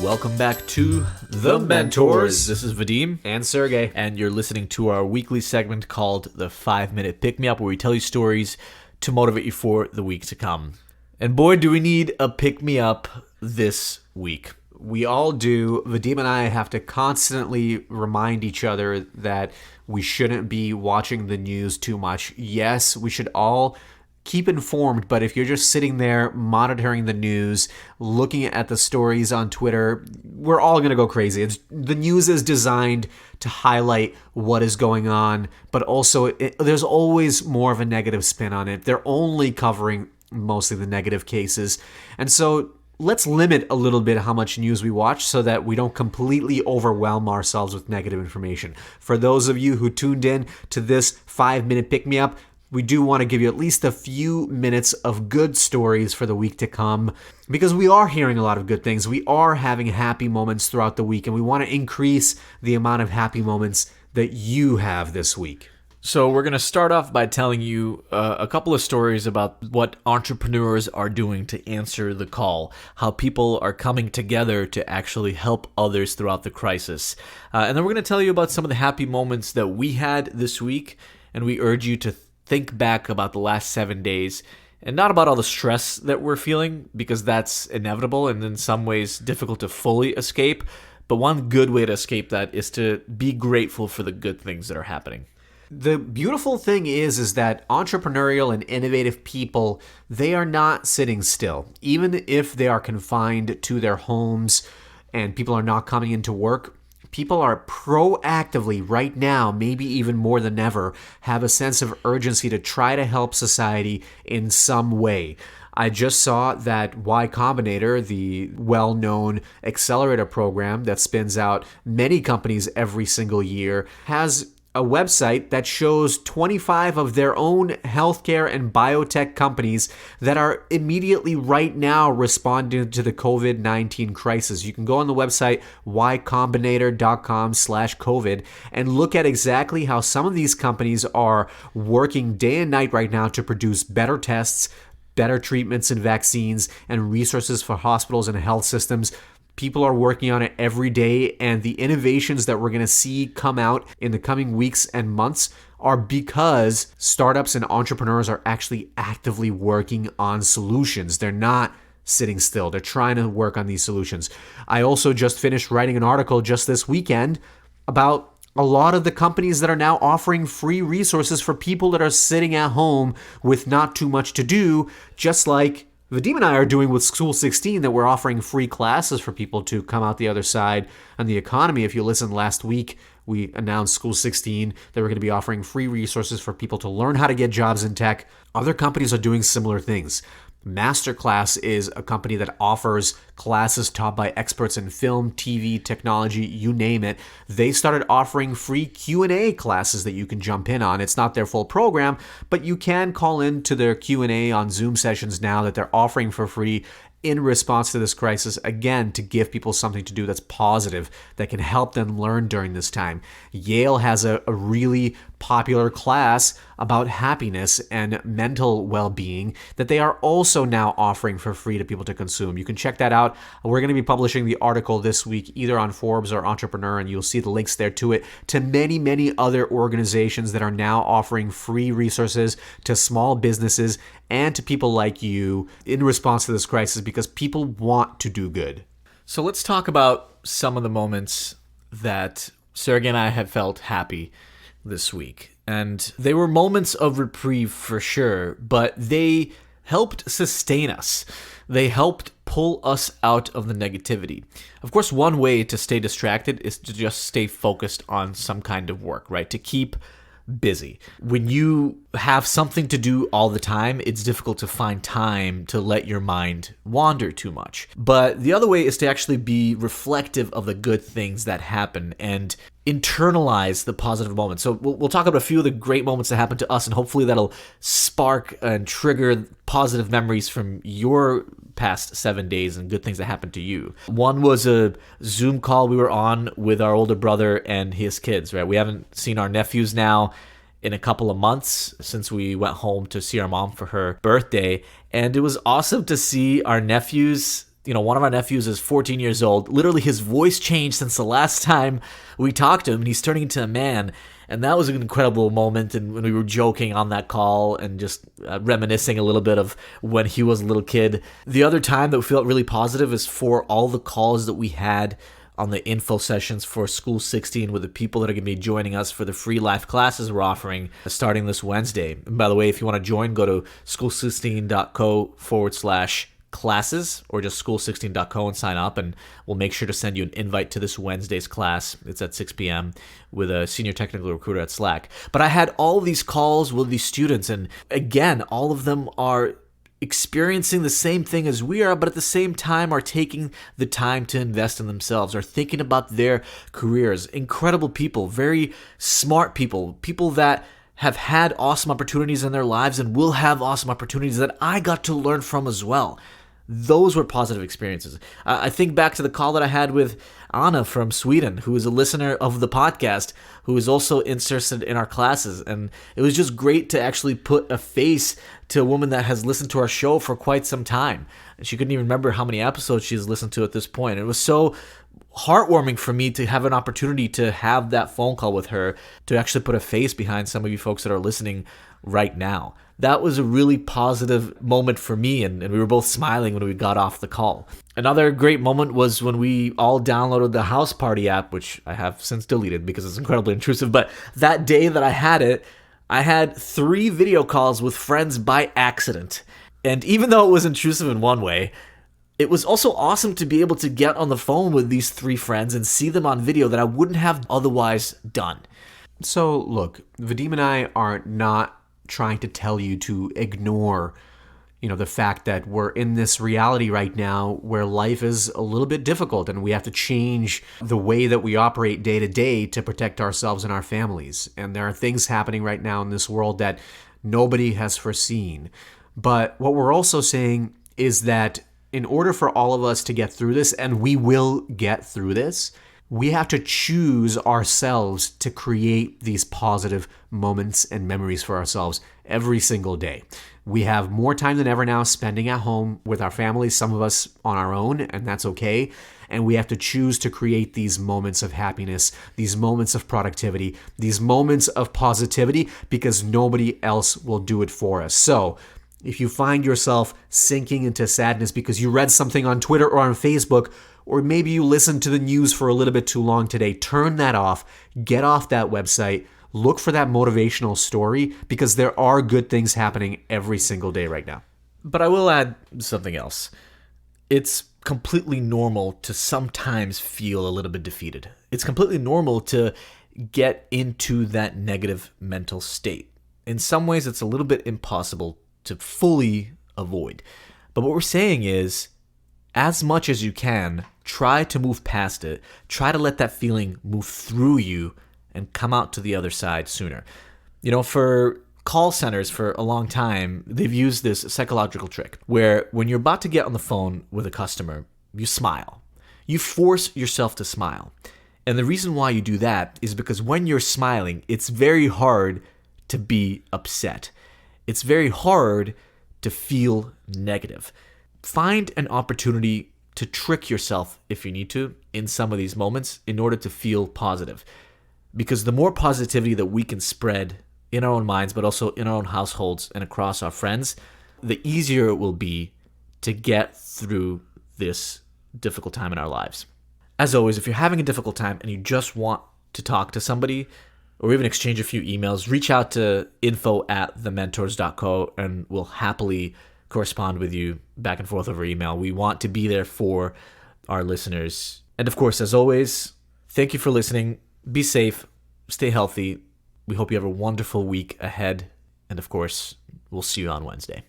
Welcome back to The Mentors. This is Vadim. And Sergey. And you're listening to our weekly segment called the 5-Minute Pick-Me-Up, where we tell you stories to motivate you for the week to come. And boy, do we need a pick-me-up this week. We all do. Vadim and I have to constantly remind each other that we shouldn't be watching the news too much. Yes, we should all keep informed, but if you're just sitting there monitoring the news, looking at the stories on Twitter, we're all going to go crazy. The news is designed to highlight what is going on, but also there's always more of a negative spin on it. They're only covering mostly the negative cases. And so let's limit a little bit how much news we watch so that we don't completely overwhelm ourselves with negative information. For those of you who tuned in to this 5-minute pick-me-up, we do want to give you at least a few minutes of good stories for the week to come, because we are hearing a lot of good things. We are having happy moments throughout the week, and we want to increase the amount of happy moments that you have this week. So we're going to start off by telling you a couple of stories about what entrepreneurs are doing to answer the call, how people are coming together to actually help others throughout the crisis. And then we're going to tell you about some of the happy moments that we had this week, and we urge you to think back about the last 7 days and not about all the stress that we're feeling, because that's inevitable and in some ways difficult to fully escape. But one good way to escape that is to be grateful for the good things that are happening. The beautiful thing is that entrepreneurial and innovative people, they are not sitting still. Even if they are confined to their homes and people are not coming into work, people are proactively right now, maybe even more than ever, have a sense of urgency to try to help society in some way. I just saw that Y Combinator, the well-known accelerator program that spins out many companies every single year, has a website that shows 25 of their own healthcare and biotech companies that are immediately right now responding to the COVID-19 crisis. You can go on the website ycombinator.com/COVID and look at exactly how some of these companies are working day and night right now to produce better tests, better treatments and vaccines, and resources for hospitals and health systems. People are working on it every day, and the innovations that we're going to see come out in the coming weeks and months are because startups and entrepreneurs are actually actively working on solutions. They're not sitting still. They're trying to work on these solutions. I also just finished writing an article just this weekend about a lot of the companies that are now offering free resources for people that are sitting at home with not too much to do, just like Vadim and I are doing with School 16, that we're offering free classes for people to come out the other side on the economy. If you listened last week, we announced School 16 that we're going to be offering free resources for people to learn how to get jobs in tech. Other companies are doing similar things. Masterclass is a company that offers classes taught by experts in film, TV, technology, you name it. They started offering free Q&A classes that you can jump in on. It's not their full program, but you can call in to their Q&A on Zoom sessions now that they're offering for free in response to this crisis, again, to give people something to do that's positive, that can help them learn during this time. Yale has a really popular class about happiness and mental well-being that they are also now offering for free to people to consume. You can check that out. We're going to be publishing the article this week, either on Forbes or Entrepreneur, and you'll see the links there to it, to many, many other organizations that are now offering free resources to small businesses and to people like you in response to this crisis, because people want to do good. So let's talk about some of the moments that Sergey and I have felt happy this week. And they were moments of reprieve for sure, but they helped sustain us. They helped pull us out of the negativity. Of course, one way to stay distracted is to just stay focused on some kind of work, right? To keep busy. When you have something to do all the time, it's difficult to find time to let your mind wander too much. But the other way is to actually be reflective of the good things that happen and internalize the positive moments. So we'll talk about a few of the great moments that happened to us, and hopefully that'll spark and trigger positive memories from your past 7 days and good things that happened to you. One was a Zoom call we were on with our older brother and his kids, right? We haven't seen our nephews now in a couple of months since we went home to see our mom for her birthday. And it was awesome to see our nephews One of our nephews is 14 years old. Literally, his voice changed since the last time we talked to him, and he's turning into a man. And that was an incredible moment. And when we were joking on that call and just reminiscing a little bit of when he was a little kid. The other time that we felt really positive is for all the calls that we had on the info sessions for School 16 with the people that are going to be joining us for the free live classes we're offering starting this Wednesday. And by the way, if you want to join, go to school16.co/classes or just school16.co and sign up, and we'll make sure to send you an invite to this Wednesday's class. It's at 6 p.m. with a senior technical recruiter at Slack. But I had all these calls with these students, and again, all of them are experiencing the same thing as we are, but at the same time are taking the time to invest in themselves, are thinking about their careers. Incredible people, very smart people that have had awesome opportunities in their lives and will have awesome opportunities that I got to learn from as well. Those were positive experiences. I think back to the call that I had with Anna from Sweden, who is a listener of the podcast, who is also interested in our classes. And it was just great to actually put a face to a woman that has listened to our show for quite some time. She couldn't even remember how many episodes she's listened to at this point. It was so heartwarming for me to have an opportunity to have that phone call with her, to actually put a face behind some of you folks that are listening right now. That was a really positive moment for me, and we were both smiling when we got off the call. Another great moment was when we all downloaded the House Party app, which I have since deleted because it's incredibly intrusive. But that day that I had it, I had 3 video calls with friends by accident. And even though it was intrusive in one way, it was also awesome to be able to get on the phone with these 3 friends and see them on video that I wouldn't have otherwise done. So, look, Vadim and I are not trying to tell you to ignore, the fact that we're in this reality right now where life is a little bit difficult and we have to change the way that we operate day to day to protect ourselves and our families. And there are things happening right now in this world that nobody has foreseen. But what we're also saying is that in order for all of us to get through this, and we will get through this, we have to choose ourselves to create these positive moments and memories for ourselves every single day. We have more time than ever now spending at home with our families, some of us on our own, and that's okay. And we have to choose to create these moments of happiness, these moments of productivity, these moments of positivity, because nobody else will do it for us. So if you find yourself sinking into sadness because you read something on Twitter or on Facebook, or maybe you listened to the news for a little bit too long today, turn that off, get off that website, look for that motivational story, because there are good things happening every single day right now. But I will add something else. It's completely normal to sometimes feel a little bit defeated. It's completely normal to get into that negative mental state. In some ways, it's a little bit impossible to fully avoid. But what we're saying is, as much as you can, try to move past it. Try to let that feeling move through you and come out to the other side sooner. For call centers for a long time, they've used this psychological trick where when you're about to get on the phone with a customer, you smile. You force yourself to smile. And the reason why you do that is because when you're smiling, it's very hard to be upset. It's very hard to feel negative. Find an opportunity to trick yourself, if you need to, in some of these moments in order to feel positive. Because the more positivity that we can spread in our own minds, but also in our own households and across our friends, the easier it will be to get through this difficult time in our lives. As always, if you're having a difficult time and you just want to talk to somebody or even exchange a few emails, reach out to info@thementors.co and we'll happily correspond with you back and forth over email. We want to be there for our listeners. And of course, as always, thank you for listening. Be safe, stay healthy. We hope you have a wonderful week ahead. And of course, we'll see you on Wednesday.